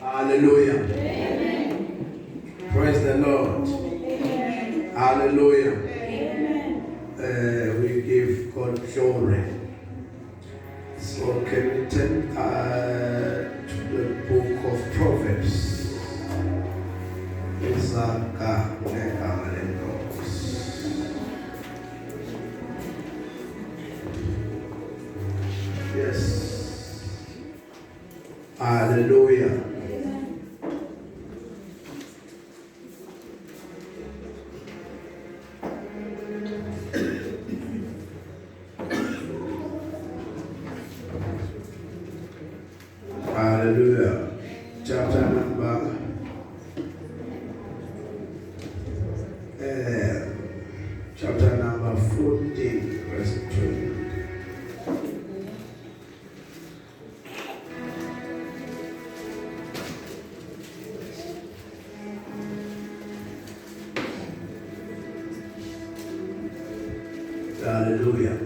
Hallelujah. Amen. Praise the Lord. Amen. Hallelujah. Amen. We give God glory. So can we turn to the book of Proverbs? Yes. Hallelujah. Hallelujah. Chapter number 14, verse 2. Hallelujah.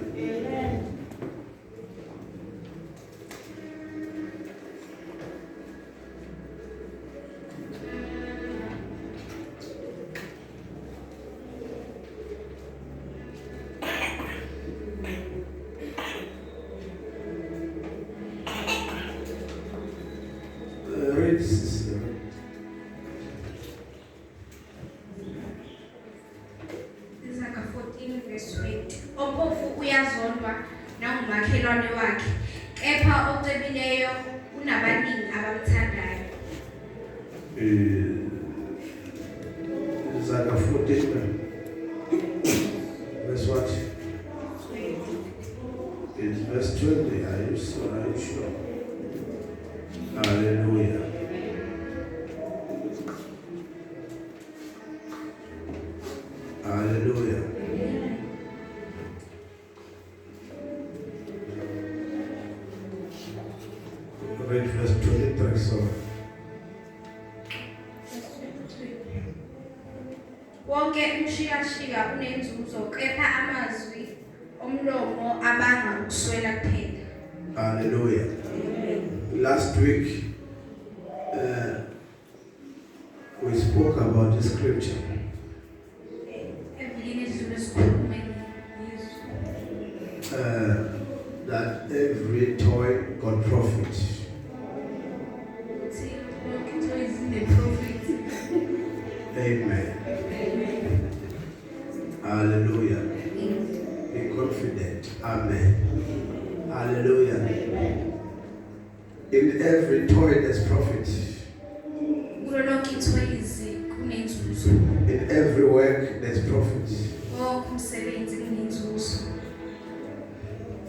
Umakhelwane wakhe kepha ocebileyo unabaningi abamthandayo. Isaiah 14 verse what? It's verse 20. Are you sure? Hallelujah. Hallelujah. Read verse 23. So. Wonke umshikashika unenzuzo kepha amazwi omlomo abanga ukuswela kuphela. Hallelujah. Last week we spoke about the scripture. That every toy got profit. Amen. Hallelujah. Be confident. Amen. Hallelujah. In every toy there's profit. In every work there's profit.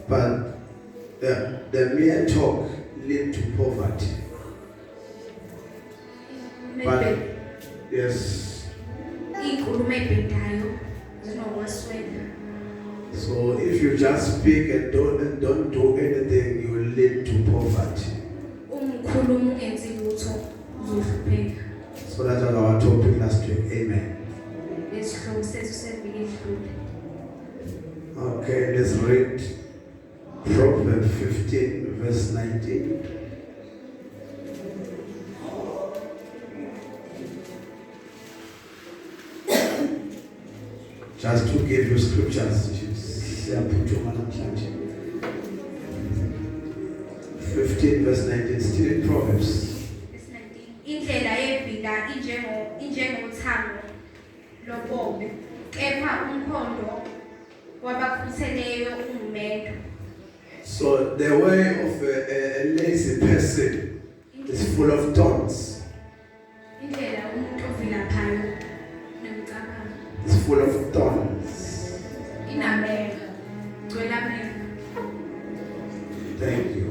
But the mere talk lead to poverty. But yes. So if you just speak and don't do anything, you will lead to poverty. So that was our topic last week. Amen. Okay, let's read Proverbs 15, verse 19. Just to give you scriptures. 15 verse 19, still in Proverbs. Indlela yevila injengothango lobobe kepha umkhondo wabakhutheleyo ungumendo. So the way of a lazy person is full of thorns. Indlela umuntu ovilaphayo nemcabanga. It's full of thorns. Inamela. Gcwele ameva. Thank you.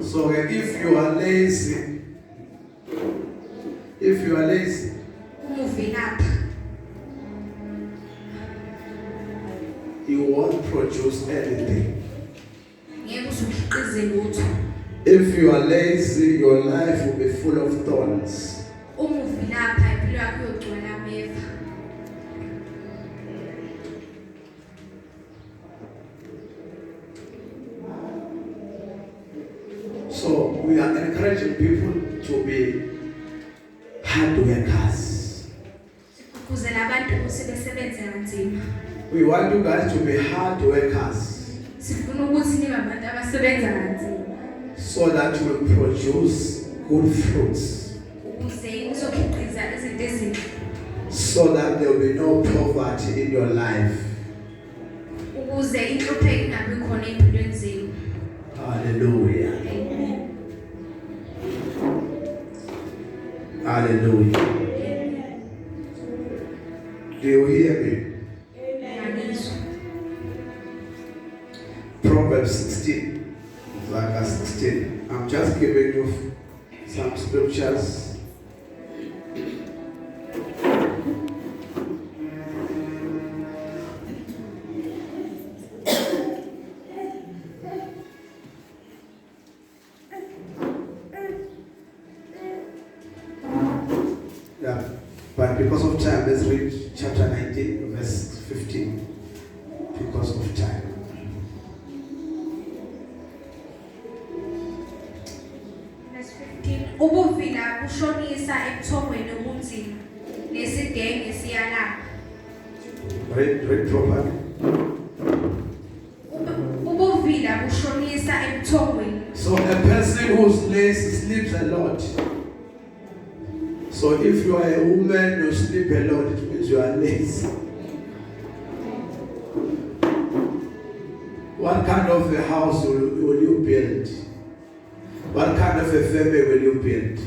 So if you are lazy, you won't produce anything. If you are lazy, your life will be full of thorns. So we are encouraging people to be hard workers. Kuzela abantu ukuthi besebenze kanzima. We want you guys to be hard workers. Sifuna ukuthi nibe abantu abasebenza kanzima. So that you will produce good fruits. Ukuze uzokhiqiza izinto ezinhle. So that there will be no poverty in your life. Ukuze inhlupheko ingabi khona empilweni zenu. Hallelujah. Amen. Hallelujah. Do you hear me? Proverbs 16, verse 16. I'm just giving you some scriptures. Yeah, but because of time, let's read chapter 19, verse 15. Because of time. Ubuvila bushonisa ebuthongweni obunzima nesidenge siyalapha. Read properly. Ubuvila bushonisa ebuthongweni. So a person who's lazy sleeps a lot. So if you are a woman who sleep a lot, it means you are lazy. What kind of a house will you build? What kind of a family will you build?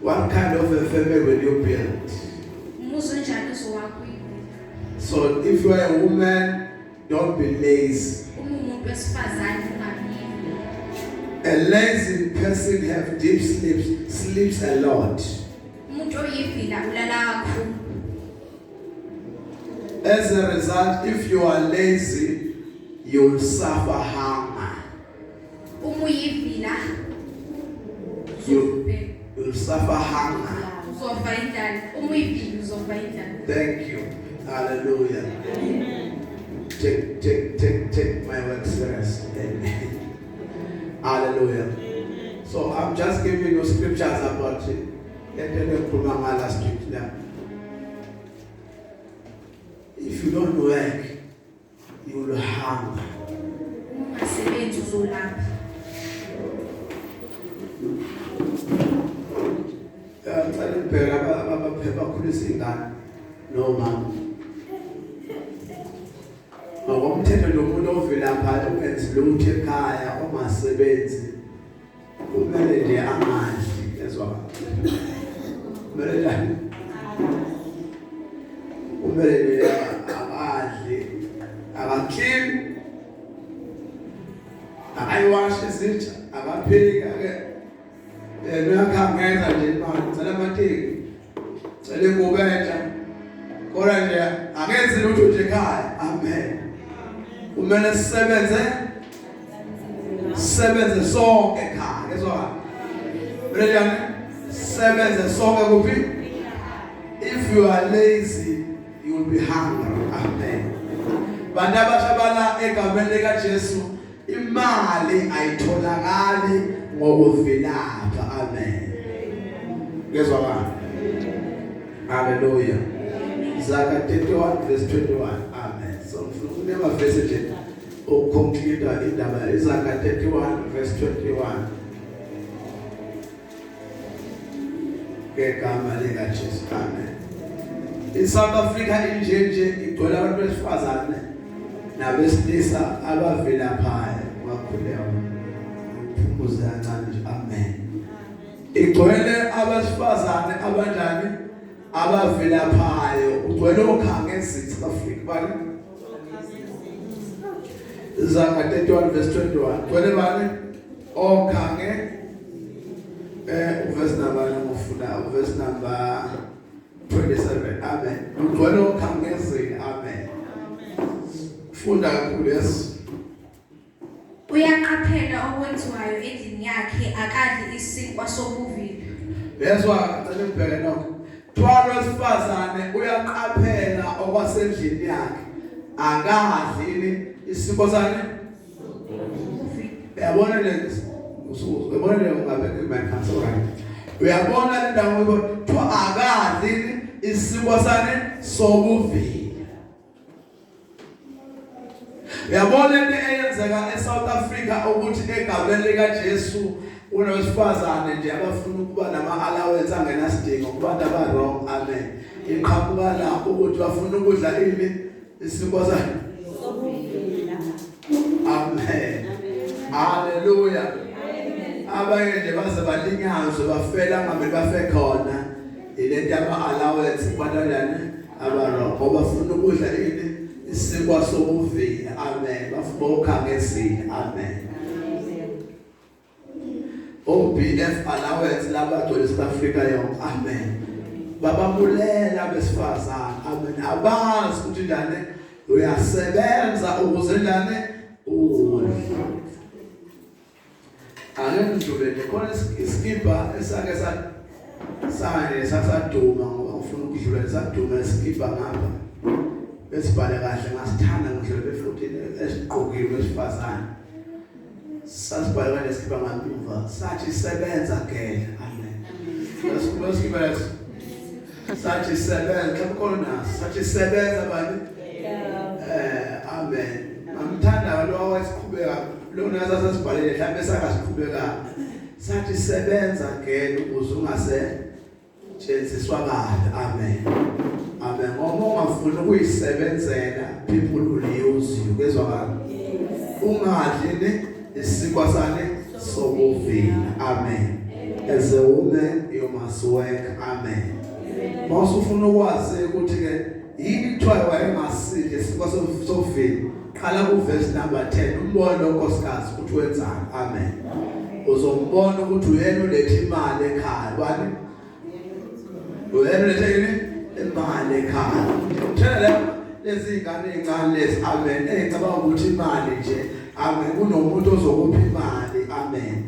What kind of a family will you build? So if you are a woman, don't be lazy. A lazy person have deep sleeps a lot. As a result, if you are lazy, you will suffer harm. You will suffer hunger. Thank you. Hallelujah. Take my work serious. Hallelujah. So I'm just giving you scriptures about it. Last week. If you don't work, you will hunger. No man. Ngokomthetho lomuntu ovelapha ukwenza lutho ekhaya ongasebenzi kumele nje amadli ezwa. Kumele njani? Kumele nje amadli akaklini akayiwashe izitsha akapheki ake uyakhangeza nje imali cela amateki cela ingubetsha kodwa nje akenzi lutho nje ekhaya. Amen. Kumele sisebenze sonke ekhaya ezwa. Kumele njani? Sisebenze sonke kuphi? If you are lazy, you will be hungry. Amen. Bantu abashabala egameni lika Jesu imali ayitholakali ngokuvilapha. Amen. Ngezwa bani? Hallelujah. Zaka 31 verse 21. Amen. So never verse it. Or conclude indaba Zaka 31 verse 21. Ngegama lika Jesu. Amen. In South Africa injenje igcwele abantu besifazane nabesilisa abavilaphayo bakhuleka uphumuza kancane nje. Amen. Igcwele abesifazane abanjani abavilaphayo ugcwele okhanga eSouth Africa bani Zaka 31 verse 21 ugcwele bani okhange verse number ngofuna verse number 27. Amen. Ugcwele okhange ezini. Amen. Funda kakhulu yes. Uyaqaphela okwenziwayo endlini yakhe akadli isinkwa sobuvila. Yezwa cela ngibheke nokho. Thwalo wesifazane uyaqaphela okwasendlini yakhe akadli isinkwa sane uyabona le uyabona le ungabeke imikhankaso right uyabona le ndawo kuthiwa akadli isikwa sane sobuvila uyabona into eyenzeka eSouth Africa ukuthi egameni likaJesu unowesifazane nje abafuna ukuba nama-allowance angenasidingo kubantu aba-wrong amen iqhamuka lapho ukuthi bafuna ukudla ini isikwa sane sobuvila amen haleluya abanye nje baze balinyazwe bafela ngabe bafe khona ilento ama-allowance kubantu aba-wrong ngoba bafuna ukudla ini isikwa sobuvila amen bafuna ukhangesile amen OBF allowance labathola eSouth Africa yonke amen bababulela besifazana amen abazi ukuthi ndane uyasebenza ukuze ndane udle angendlule nje khona iskipa esake sasaduma ngoba ufuna ukudlula saduma iskipa ngapha besibhale kahle ngasithanda ngidlule befuthi esiqokiwe esifazana sasibhale nesikipa ngamuva sathi sebenza ke amen lesikipa sathi sebenza kakhona sathi sebenza bani amen amthanda lo wesiqhubeka lo nazo sasibhalele mhlawumbe sakasiqhubeka sathi sebenza ke ukuze ungase tshenziswa kahle amen amen ngoba ungafuna ukuyisebenzela people will use you kezwa kahle ungadli isikwa sane sobuvila amen as a woman you must work amen mase ufuna ukwazi ukuthi ke yini kuthiwa wayengasidle isikwa sobuvila qala ku verse number 10 umbone lonkosikazi ukuthi wenzani amen uzombona ukuthi uyena ulethe imali ekhaya bani uyena ulethe imali ekhaya uthela lezi ingane ezincane lezi amen ecabanga ukuthi imali nje amen kunomuntu ozokupha imali amen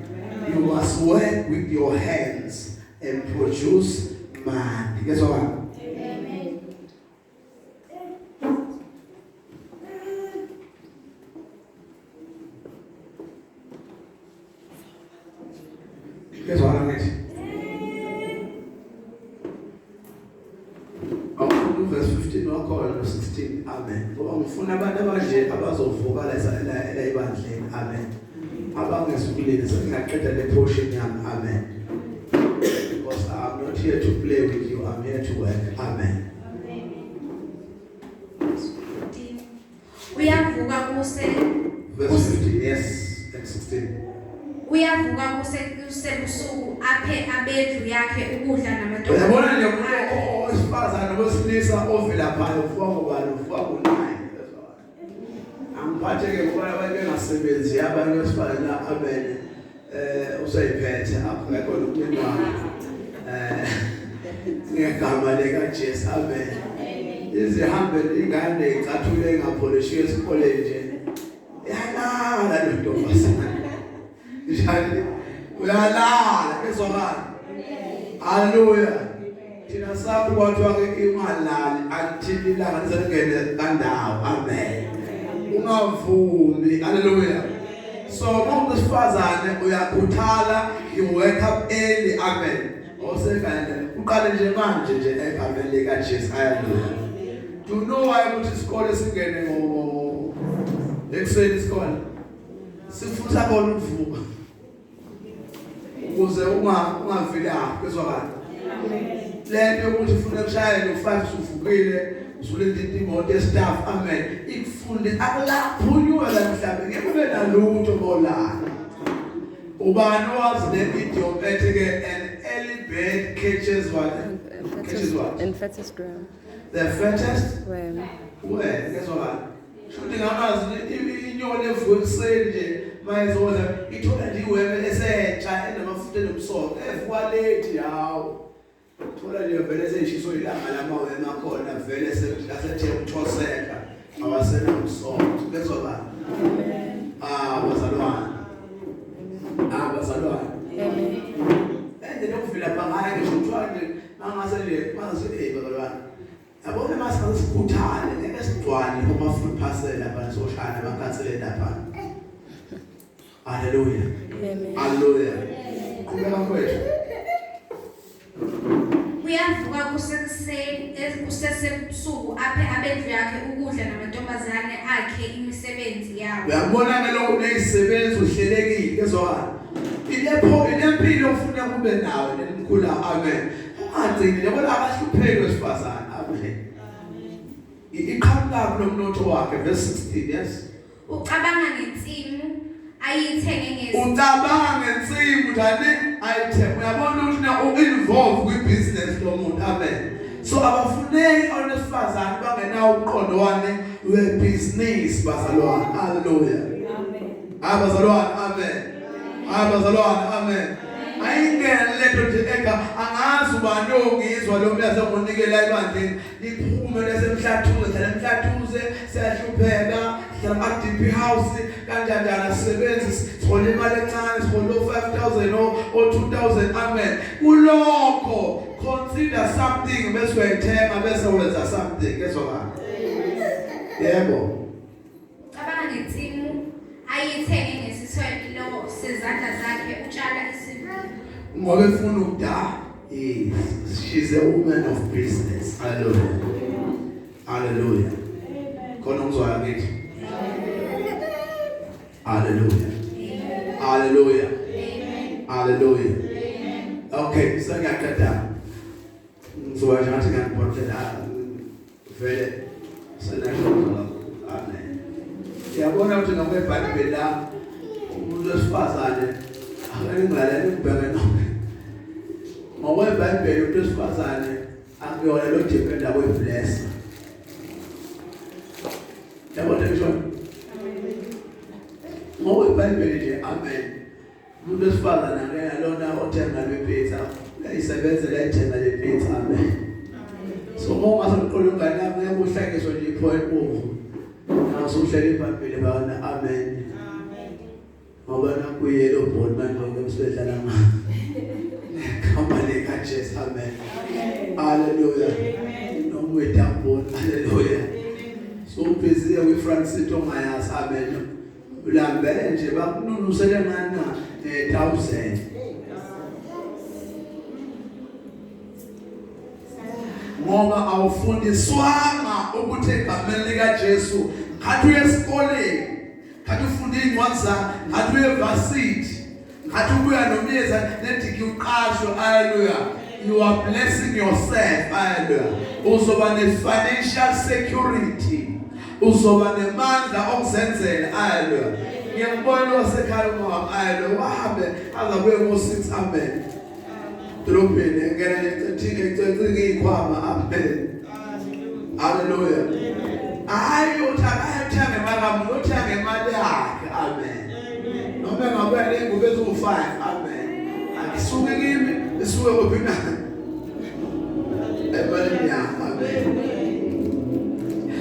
you must work with your hands and produce money kezwa bani kezwa bani ngithi verse 15 wakhola no 16 amen ngoba ngifuna abantu abanje abazovuka la ibandleni amen abangesukuleni sengaqeda le portion yami amen because I'm not here to play with you I'm here to work amen uyavuka kuse verse 15 yes and 16 uyavuka kusebusuku aphe abendlu yakhe ukudla namadodana uyabona nje owesifazana wesilisa ovela phansi ufuka ngobani ufuka ku9 angiphatheke ngoba abantu bengasebenzi abanye wesifazana amen usayiphethe akho nokunywa ngegama lika Jesu amen izihambe ingane icathule ngapholishiwe esikoleni nje yalala nontombazana njani uyalala ezokala haleluya thina sabu kwathiwa ke imalali until ilanga lisengene kandawo amen ungavumi haleluya so umuntu sifazane uyakhuthala you wake up early amen osefana uqale nje manje nje egameni lika Jesu haleluya do you know why ukuthi isikole singene ngo ekuseni isikole sifuna bona ukuvuka ukuze ungavila kezwa kahle lento ukuthi ufuna ukushayela u5 uvukile usulenza imoto yestaff amen ikufunde akulaphunywa la mhlawumbe ngeke ube nalutho bolana ubani wazi le idiom ethi ke an early bird catches what in fattest ground the fattest where kezwa kahle shuthi ngamazi inyoni evuka ekuseni nje mayizodla ithola nje iwebe esetsha enamafutha enomsoco evuka late yawo thola nje vele seyishiso ilanga lamawema akhona vele asethe ukuthoseka awasena umsoco kezwa bani bazalwane nokuvila phangaya ngisho kuthiwa nje mangasele bazalwane yabona masikhuthale ngeke sigcwale uma futhi phasela lapha soshana bakhansele lapha Hallelujah. Amen. Hallelujah. Qhubeka mfowethu. Uyavuka kusesebusuku aphe abendlu yakhe ukudla namantombazane akhe imisebenzi yabo. Uyabona ngalokho nezisebenzi uhlelekile ezwakala. Ilempilo ufuna kube nawe nemkhula amen. Ungagcini yabona abahlupheki wesifazana amen. Iqhamuka kunomnotho wakhe verse 16 yes. Ucabanga ngensimu ayithenge ngezi. Ucabanga ngensimu njani ayithenge. Uyabona ukuthi na u-involve kwi-business lomuntu amen. So abafuneki abesifazana bangenawo umqondo wane we-business bazalwane. Hallelujah. Amen. Abazalwane amen. Abazalwane amen. Ayingene letho nje eka angazi ubani ongizwa lo mase ngonikela ebandleni liphume lesemhlathuze lemhlathuze siyahlupheka siyama deep house kanjani sisebenzi sithola imali encane sithola 5,000 or 2,000 amen. Kulokho consider something bese uyayithenga bese wenza something ezwakala. Yebo. Ucabanga ngensimu ayithenge ngesithelo sezandla zakhe utshala isivuno. Ngoba efuna ukudala she's a woman of business. Hallelujah. Hallelujah. Khona ngizwa ngithi. Hallelujah. Hallelujah. Hallelujah. Okay, sengiyaqeda. Ngizwa nje ngiyakuphothela vele senasho. Amen. Yabona ukuthi ngakwebhayibheli la umuntu wesifazane akangilaleli ukubheka noma. Ngokwebhayibheli umuntu wesifazane akuyona lo dependa kwe-blessing. Yabona ngisho. Ngokwebhayibheli nje amen. Umuntu wesifazane akuyona lona othenga le-pizza. Uyayisebenzela ethenga le-pizza amen. So uma ngasaqola ingane yami uyakuhlekiswa nje iphoyint bovu. Usuhlele ibhayibheli bana amen. Ngoba nakuyelo bond manje ngemsebedlala ngani. Kamale kaJesu amen. Hallelujah. Nomwetamboni hallelujah. So busy with Francis ongayazi amen. Ulambele nje bakununusele ngani na 1,000. Ngoba awufundiswanga ukuthi egameni likaJesu ngathi uyesikoleni ngathi ufunda incwadi zakhe ngathi uyevasithi ngathi ubuya nomyeza nedigri uqashwe hallelujah. You are blessing yourself hallelujah. Uzoba ne-financial security, uzoba nemandla okuzenzela hallelujah. Ngiyambona wasekhaya uma hallelujah wahambe azabuye ngo6 amen. Drobheni ngena ececeke ikhwama amen. Hallelujah. Hayi uthanga imali uthanga imali yakhe amen. Noma ngabuya lengubo ezu5 amen. Akisuke kimi isuke kophina. Ebaleni yakhe amen.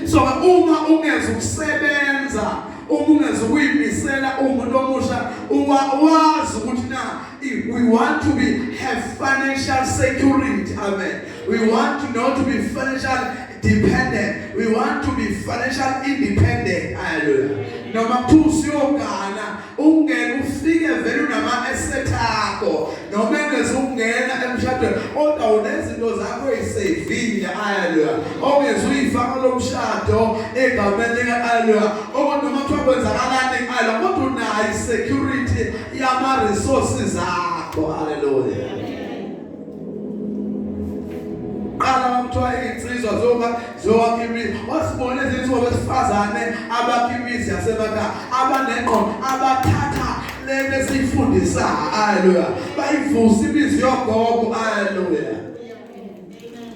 So uma ungeza ukusebenza ungeza ukuyimisela umuntu omusha uwazi ukuthi na we want to have financial security amen. We want to know to be financial dependent. We want to be financial independent hallelujah. Noma kusiyogana ungena ufike vele unama asset akho noma engeze ungena emshadweni kodwa unezinto zakho ezisavile hallelujah. Ongeze uyifaka lomshado egameni lika hallelujah. Noma kuthiwa kwenzakalani hallelujah kodwa unayo security yama resources akho hallelujah. Qala mthiwa insizwa zowakha imizi wasibone izinsizwa besifazane abakha imizi yasemakhaya abanengqondo abathatha lento esiyifundisa hallelujah bayivusa imizi yogogo hallelujah.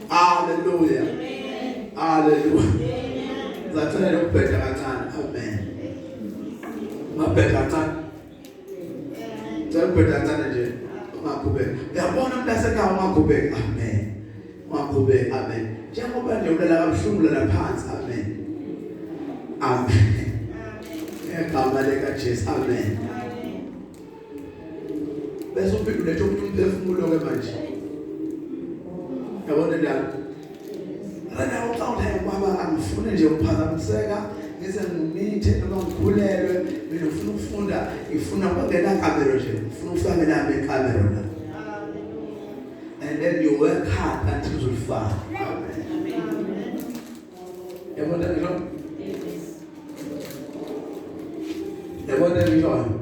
Hallelujah. Hallelujah. Zathela ukubheka kancane amen. Mabheka kancane. Ubheka kancane nje ungaqhubeka. Uyabona umntasekhaya ungaqhubeka amen. Ungaqhubeka amen. Njengoba nje ulala kabuhlungu la phansi amen. Amen. Egama likaJesu amen. Bese uphinde ulethe umphefumulo ke manje. Yabona la. Ala uqawuthe kwaba angifune nje ukuphazamiseka ngize ngimithe noma ngikhulelwe mina ufuna ukufunda ifuna kwakela camera nje ufuna ufake la camera la and then you work hard until uzulifaka amen yabona ngisho yabona ngisho amen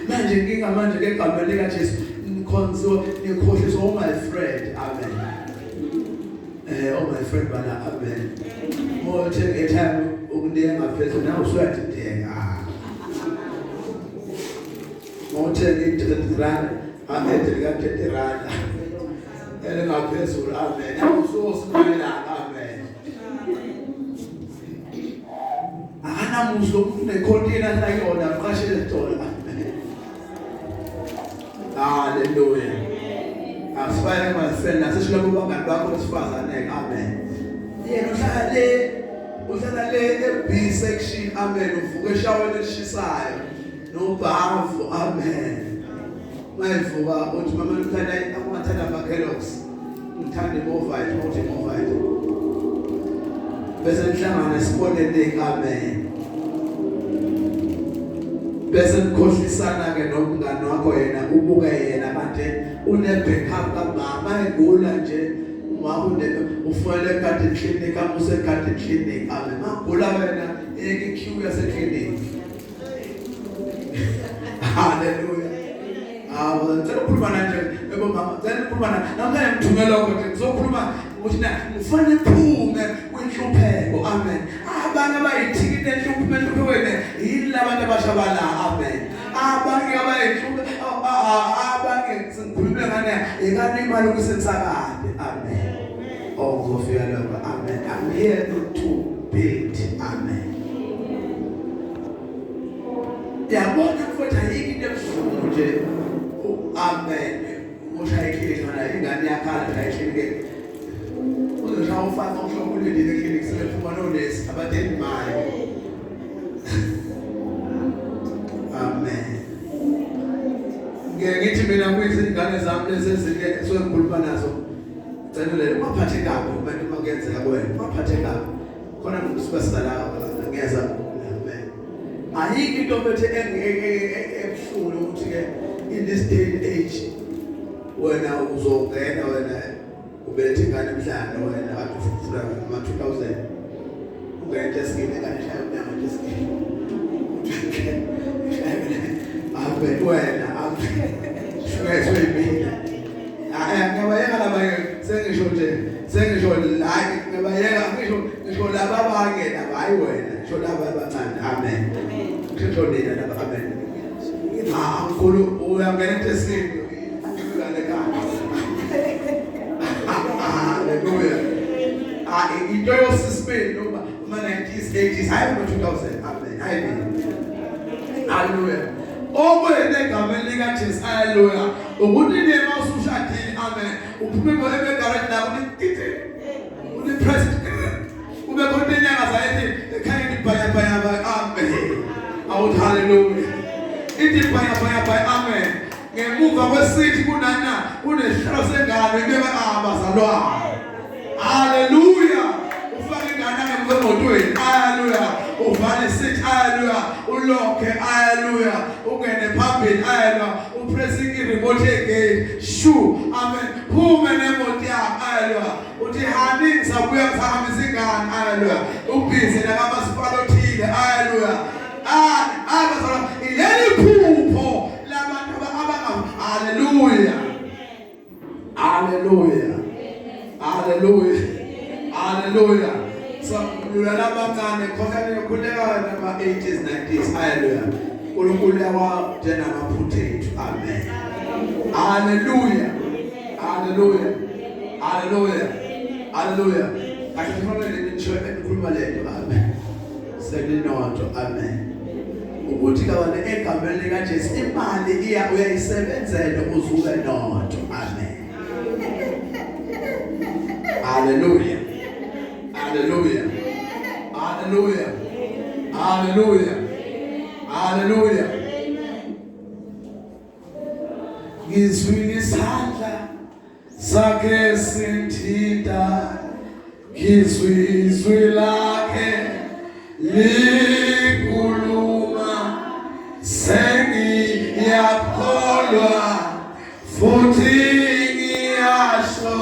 manje ngingamanje ke igama lika Jesu nikhonzo nikhohliswa oh my friend amen oh my friend bana amen more take a time ukudenga phezulu nawe uswathi denga more take it run amen lika 30 rand ele ngaphezulu amen nawe usosimela amen anamuso unecontainer la yona qashele dola hallelujah asifane masena sishilo kubangani bakho sifazane amen yena uhlala le B section amen uvuka eshawini elishisayo nobhavu amen mayivuka uthi mama uthanda akumathanda amakelox ngithanda imovite uthi imovite bese nihlangana sibonene amen bese nikhohlisana ke nomngane wakho yena ubuke yena manje une backup kamama egula nje uma ufanele kade clinic amuse kade clinic ame magula wena ekiqueue yase clinic hallelujah ngicela ukukhuluma nje yebo mama ngicela ukukhuluma namhlanje ngithumela ukuthi ngizokhuluma ukuthi na ufanele uphume kwinhlupheko amen abanye abayithikile enhlupheko wena yila abantu abashabala amen abanye abayithikile abanye singikhuluma ngane ekade imali ukusensakade amen oh ngofika lapha amen I'm here to build amen yabona futhi ayikho into ebuhlungu nje amen ushayikile ngana ingane yakhala shayikile uzoshawa ufaka umhlobo ulindile clinic sebephuma nonesi abadeni imali amen ngithi mina kuyise ingane zami lezezike sokukhuluma nazo celele maphathe kabi umuntu makenzeka kuwena maphathe kabi khona ukusibasala ngeza amen ayikho into bethe ebuhlungu ukuthi ke in this day and age wena uzongena wena ubelethe ingane emhlanje wena kade ufuna ama 2000 ungeke skini ngane shayo nyama nje skini abe wena shweshwe mina ngabayeka laba sengisho la ngabayeka ngisho laba bangena hayi wena sho laba abancane amen ngisho nina laba amen ankulu uyangena tesini ngale kana hallelujah into yosisipeni noma 90s 80s hayi no 2000 amen hayi hallelujah okwene egameni lika Jesu hallelujah ukuthi nema usushadile amen uphume ebe garage la ukuthi uli president ube khona inyanga zayithi ekhaya ibhaya amen awuthi hallelujah ithi bhaya amen ngemuva kwesithi kunana kunehlalo sengane ibeka abazalwane hallelujah ufake ingane ngemotweni hallelujah uvale sithi hallelujah ulokhe hallelujah ungene phambili hallelujah upressing remote gate shu amen phume nemoto yakho hallelujah uthi hani ngisabuya ngihambisa ingane hallelujah ubhizi nakamasipala othile hallelujah abazalwane ileli phupho labantu abanga hallelujah hallelujah hallelujah hallelujah so ulalabancane khona kukhuleka nama 80s 90s hallelujah uNkulunkulu yawathena amaphutha ethu amen hallelujah hallelujah hallelujah hallelujah akufanele nitsho ukukhuluma lento amen seninotho amen ukuthi kawane egameni lika Jesu imali uyayisebenzela uzuke notho amen hallelujah hallelujah hallelujah hallelujah hallelujah ngizwile isandla sakhe sinthinta ngizwizwe lakhe likhuluma sengiyakholwa futhi ngiyasho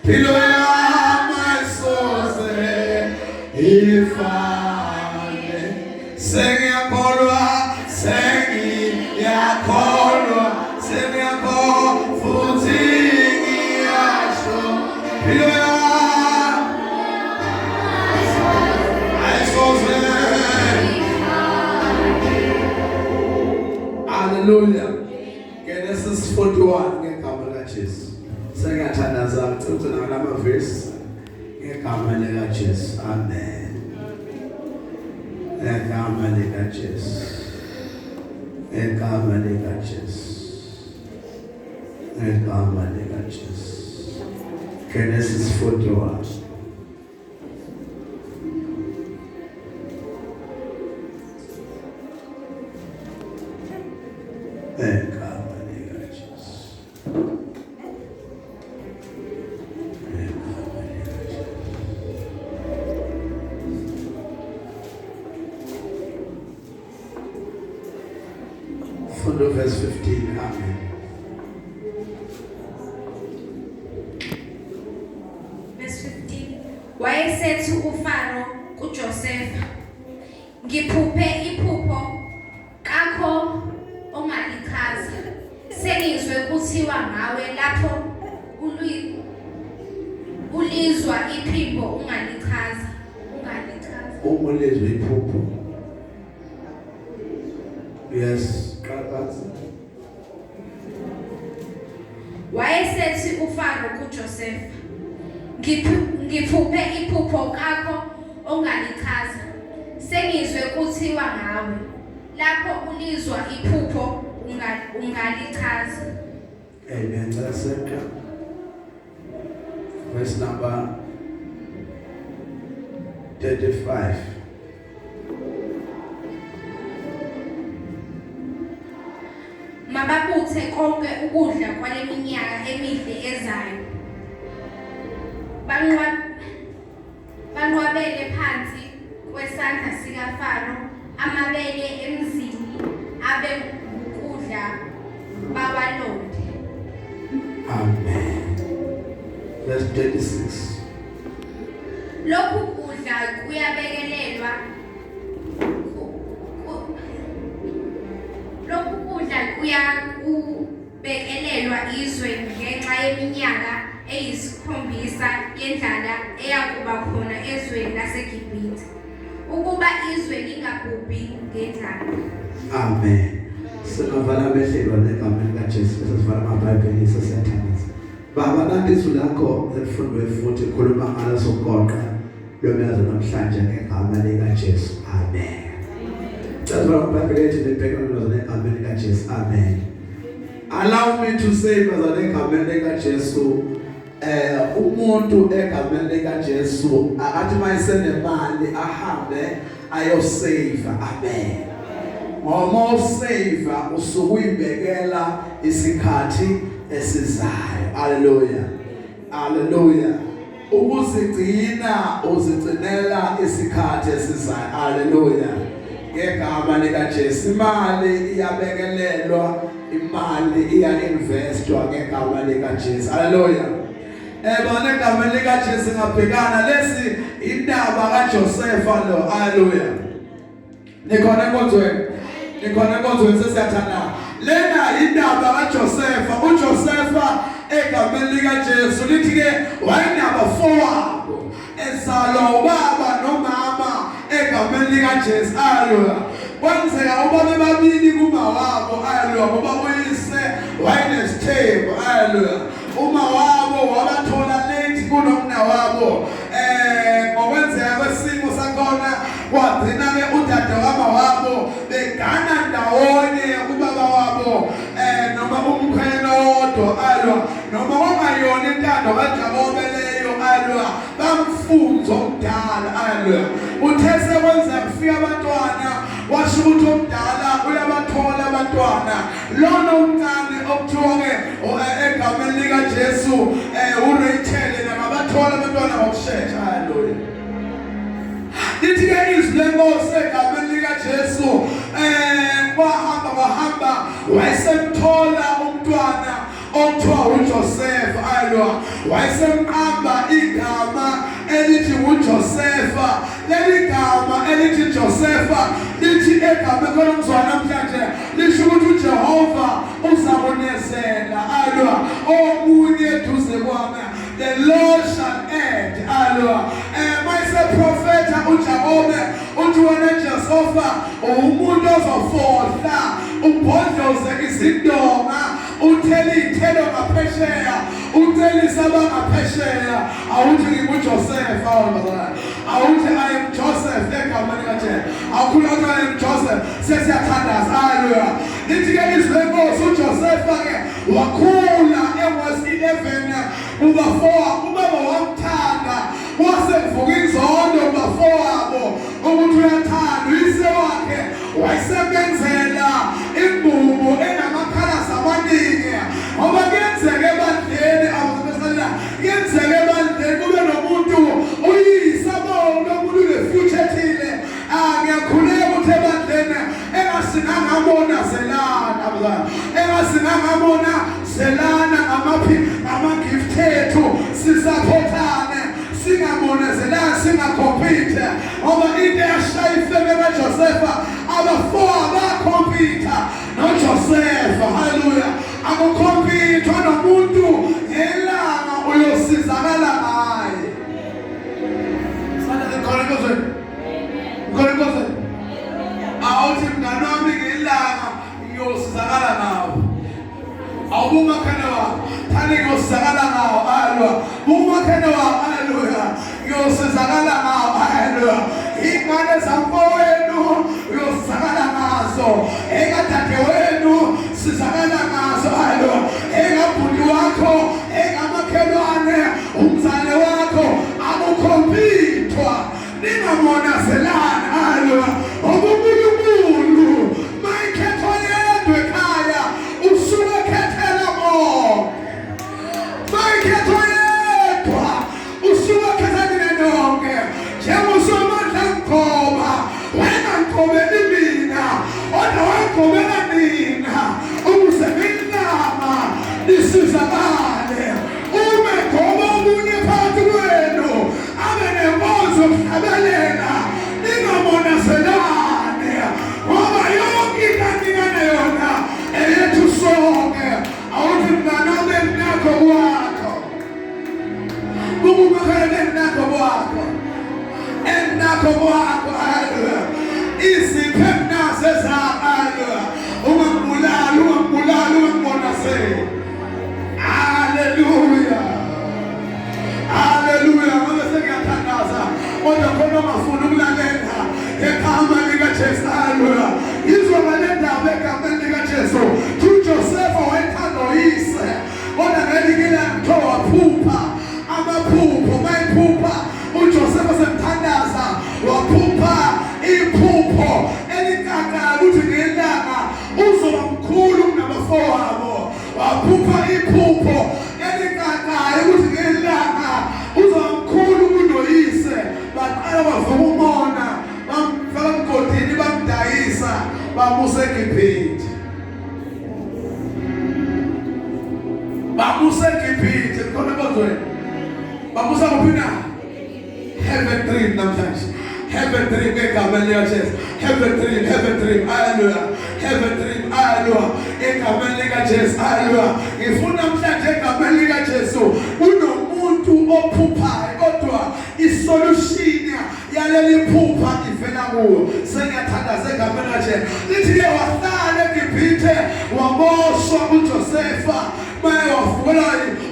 impilo yami ayisoze ifane sengiyakholwa futhi ngiyasho impilo yami ayisoze. Hallelujah. Genesis 41 ngegama likaJesu. Sengiyathandaza ngicela ngalama verse ngegama likaJesu. Amen. Ngegama likaJesu. Ngegama likaJesu. Ngegama likaJesu. Genesis 41. From verse 15, amen. Verse 15. Wayesethi uFaro kuJosefa, ngiphuphe iphupho kakho ongalichaza. Sengizwe kuthiwa ngawe lapho ulizwa iphimbo ungalichaza. Ulizwa iphupho. Yes. Wayesethi uFaro kuJosefa, ngiphuphe iphupho kakho ongalichaza. Sengizwe kuthiwa ngawe lapho ulizwa iphupho ungalichaza. Amen. That's it. Verse number 35. Mababuthe konke ukudla kwale minyaka emihle ezayo. Banqwabele phansi kwesandla sikaFaro amabele emzini abe ukudla bawalonde. Amen. Verse 36. Lokhu kudla kuyabekelelwa kuyakubekelelwa izwe ngenxa yeminyaka eyisikhombisa yendlala eyakuba khona ezweni laseGibhithe, ukuba izwe lingabhubhi ngendlala. Amen. Singavala amehlelo negama likaJesu sesivala amabhayibheli sesiyathandaza. Baba nanti izwi lakho elifundwe futhi khuluma ngalo sokuqoqa lomyazo namhlanje ngegama likaJesu. Amen. Amen. Allow me to say Jesu, umuntu egameni likaJesu akathi mayisenemali ahambe ayosave. Amen. Ngoba usave usukuyibekela isikhathi esizayo. Hallelujah. Hallelujah. Ukuzigcina uzigcinela isikhathi esizayo. Hallelujah. Ngegama likaJesu imali iyabekelelwa, imali iya-investwa ngegama likaJesu. Hallelujah. Bona igama likaJesu ngabhekana lesi indaba kaJosefa lo. Hallelujah. Nikhona enkonzweni sesiyathanda. Lena indaba kaJosefa. uJosefa egameni likaJesu lithi ke wayinabafowabo ezalwa ubaba nomama egameni likaJesu. Hallelujah. Kwenzeka ubaba babili kuma wabo. Hallelujah. Ngoba uyise wayenesithembu. Hallelujah. Uma wabo wabathola late kunomna wabo. Ngokwenzeka kwesimo sakhona wagcina ke udade wama wabo begana ndawonye ubaba wabo noma umkhweno wodwa. Hallelujah. Noma kwangayona intando kaJakobe leyo. Hallelujah. Bamfunza omdala. Hallelujah. Uthe sekwenza kufika abantwana washo ukuthi omdala uyabathola abantwana. Lona umncane okuthiwa ke egameni likaJesu uRachel nabathola abantwana ngokushesha. Hallelujah. Lithi ke izwi lenkosi egameni likaJesu wahamba wayesemthola umntwana othiwa uJoseph. Hallelujah. Wayesemqamba igama elithi uJosepha. Leli gama elithi Josepha lithi egameni lomzwana namhlanje lisho ukuthi uJehova uzabonezela. Hallelujah. Omunye eduze kwami, the Lord shall add. Hallelujah. Mayise profeta uJakobe uthi wena Jehova umuntu ozofohla ubhodloze izindonga uthele ithelo ngaphesheya uthelisa abangaphesheya. Awuthi nginguJoseph. Awuthi I am Joseph egameni kaJesu. Awukhuluma I am Joseph sesiyathandaza. Hallelujah. Lithi ke izwi lenkosi uJoseph ke wakhula was 11 ubafowabo ubaba wamthanda wasevuka inzondo ubafowabo ukuthi uyathanda uyise wakhe wayisebenzela imbubu enamakhalasi amaningi ngoba kuyenzeka ebandleni abasebenzela kuyenzeka ebandleni kube nomuntu uyisabona umuntu le-future ethile ngiyakhuleka ukuthi ebandleni engasingangabona zelana engasingangabona zelana ama-gift ethu sisaphothane singabonezelana singakompithe ngoba into yashaya ifeme kaJosepha abafowabo bakhompitha noJosepha. Haleluya. Akukompithwa nomuntu ngelanga uyosizakala ngaye. Sana ngikhona awuthi mngani wami ngelanga ngiyosizakala nawe. Awubumakhana wakho thani ngiyosizakala nawe. Haleluya. Bumakhana wakho. Haleluya. Ngiyosizakala nawe. Haleluya. Ingane zamfowenu uyosizakala ngazo, ekadadewenu sizakala ngazo. Haleluya. Engabhuti wakho engamakhelwane umzane wakho akukhompithwa ningamonazelana. Haleluya. Okunkulunkulu mayikhetho yedwa ekhaya usuke khethela bonke. Mayikhetho yedwa usuke khethela nonke. Njengosomandla mkhoba wena mkhobeli mina ona wakhobela nina ukuze nginama lisizakale. Ume ngoba omunye phakathi kwenu abe nenkonzo yokuhlabelela ningamonazelane ngoba yonke into anikane yona eyethu sonke. Awuthi mngane wami emnakho kwakho kubumakele emnakho kwakho emnakho kwakho. Haleluya. Iziphe mnazo ezakho. Haleluya. Ungambulali ungambonazeli. Haleluya. Haleluya. Ngoba sengiyathandaza kodwa khona ongafuni ukulalela egama likaJesu. Haleluya. Izwa le ndaba egameni likaJesu. uJoseph wayethanda uyise kodwa ngelinye ilanga kuthiwa waphupha amaphupho. Mayiphupha uJoseph semthandaza waphupha iphupho elikakayo ukuthi ngelanga uzoba mkhulu kunabafowabo. Waphupha iphupho elikakayo ukuthi ngelanga uzoba mkhulu kunoyise. Baqala bavuka umona bamfaka emgodini bamdayisa bamusa eGibhithe. Bamusa eGibhithe khona bazweni. Bamusa kuphi na? Heaven dream namhlanje. Heaven dream egameni likaJesu. Heaven dream. Hallelujah. Heaven dream. Hallelujah. Egameni likaJesu. Hallelujah. Ngifuna namhlanje egameni likaJesu unomuntu ophuphayo kodwa isolution yaleli phupha ivela kuwo. Sengiyathandaza egameni likaJesu. Lithi ke wahlala eGibhithe waboshwa uJosepha. Maye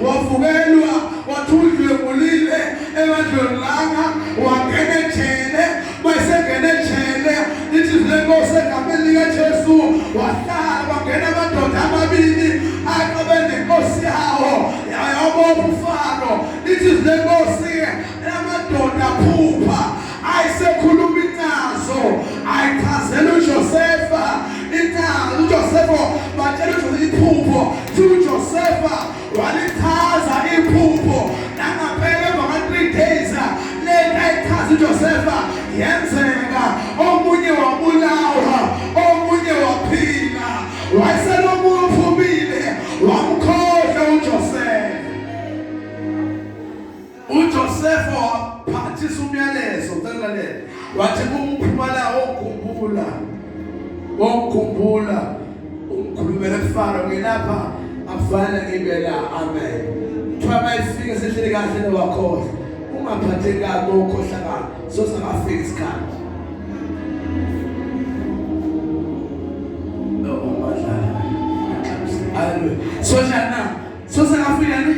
wavukelwa wathudlwengulile emadlonganga wangena ejele. Mayesengena ejele lithi lenkosi egameni likaJesu wahlala bangena amadoda amabili aqabene nenkosi yawo yayabopha uFaro. Lithi lenkosi amadoda phupha ayisekhuluma inazo ayichazela uJosepha inazo. uJosepha batshela uJosepha iphupho uJosepha walichaza lula umkhulumele kuFaro ngilapha akufanele ngibe la amen kuthiwa mayifike sehlele kahle nowakhohle ungaphathekanga ukhohlakala so singafika isikhathi so jana so singafika ni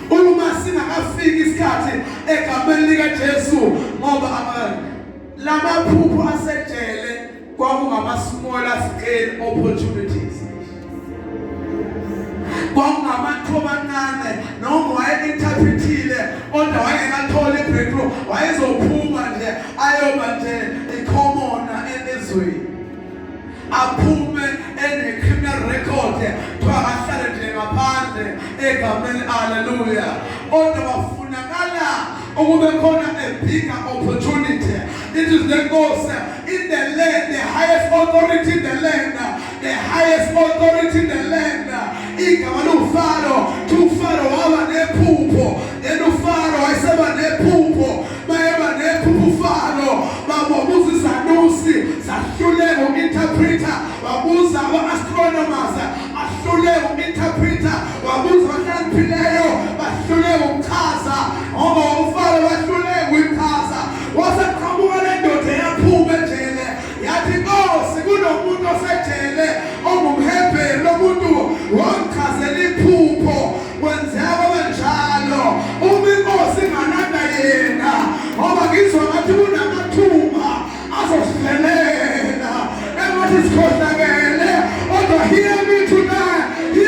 uma singakafika isikhathi egameni lika Jesu ngoba lamaphupho asejele kwakungama smaller scale opportunities kwakungamathoma amancane noma wayeinterpretile kodwa wayengakatholi ibreakthrough wayezophuma nje ayoba nje icommona elizweni aphume ene-criminal record twakahlale nje ngaphandle egameni haleluya kodwa wafunakala ukube khona a bigger opportunity. It is the ghost in the land, the highest authority in the land, the highest authority in the land. Igama lufaro tufaro waba nephupho elufaro wayeseba nephupho mayeba nephupho faro babuza isanusi sahluleka uinterpreter wabuza aba-astronomers ahluleka uinterpreter wabuza abahlakaniphile